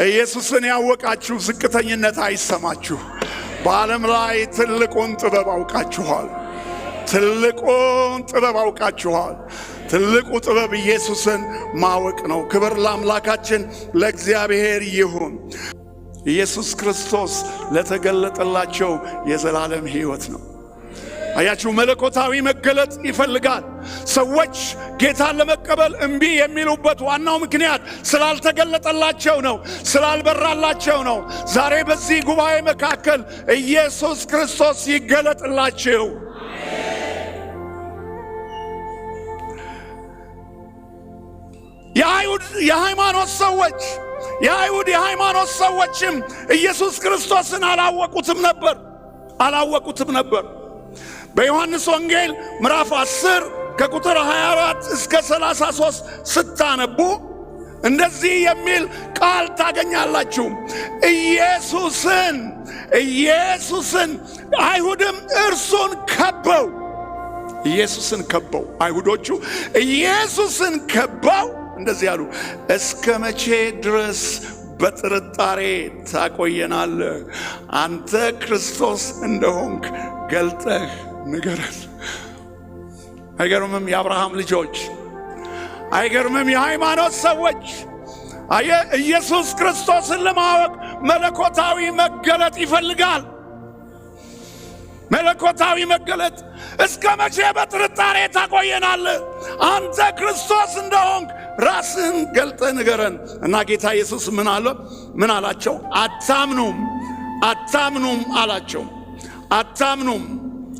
ኢየሱስን ያወቃችሁ ዝቅተኝነት አይሰማችሁ። በዓለም ላይ ትልቁን ጥበብ አውቃችኋል። ትልቁን ጥበብ አውቃችኋል። ትልቁ ጥበብ ኢየሱስን ማወቅ ነው። ክብር ለአምላካችን ለእግዚአብሔር ይሁን። ኢየሱስ ክርስቶስ ለተገለጠላቸው የዘላለም ሕይወት ነው። አያችሁ፣ መለኮታዊ መገለጥ ይፈልጋል። ሰዎች ጌታን ለመቀበል እምቢ የሚሉበት ዋናው ምክንያት ስላልተገለጠላቸው ነው፣ ስላልበራላቸው ነው። ዛሬ በዚህ ጉባኤ መካከል ኢየሱስ ክርስቶስ ይገለጥላችሁ። የአይሁድ የሃይማኖት ሰዎችም ኢየሱስ ክርስቶስን አላወቁትም ነበር። በዮሐንስ ወንጌል ምዕራፍ 10 ከቁጥር 24 እስከ 33 ስታነቡ እንደዚህ የሚል ቃል ታገኛላችሁ። ኢየሱስን አይሁድም እርሱን ከበው፣ አይሁዶቹ ኢየሱስን ከበው እንደዚህ ያሉ፣ እስከ መቼ ድረስ በጥርጣሬ ታቆየናለህ? አንተ ክርስቶስ እንደሆንክ ገልጠህ ንገረን። አይገርምም? የአብርሃም ልጆች፣ አይገርምም? የሃይማኖት ሰዎች። ኢየሱስ ክርስቶስን ለማወቅ መለኮታዊ መገለጥ ይፈልጋል። መለኮታዊ መገለጥ። እስከ መቼ በጥርጣሬ ታቆየናለህ? አንተ ክርስቶስ እንደሆንክ ራስህን ገልጠህ ንገረን። እና ጌታ ኢየሱስ ምን አላቸው? አታምኑም አላቸው። አታምኑም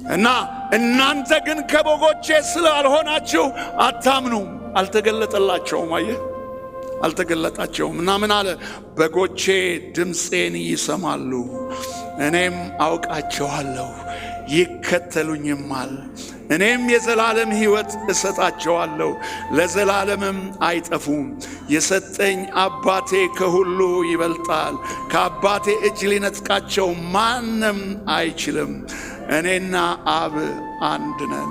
እና እናንተ ግን ከበጎቼ ስላልሆናችሁ አታምኑም። አልተገለጠላቸውም። አልተገለጣቸውም። እና ምን አለ? በጎቼ ድምፄን ይሰማሉ፣ እኔም አውቃቸዋለሁ፣ ይከተሉኝማል። እኔም የዘላለም ሕይወት እሰጣቸዋለሁ፣ ለዘላለምም አይጠፉም። የሰጠኝ አባቴ ከሁሉ ይበልጣል፣ ከአባቴ እጅ ሊነጥቃቸው ማንም አይችልም። እኔና አብ አንድ ነን።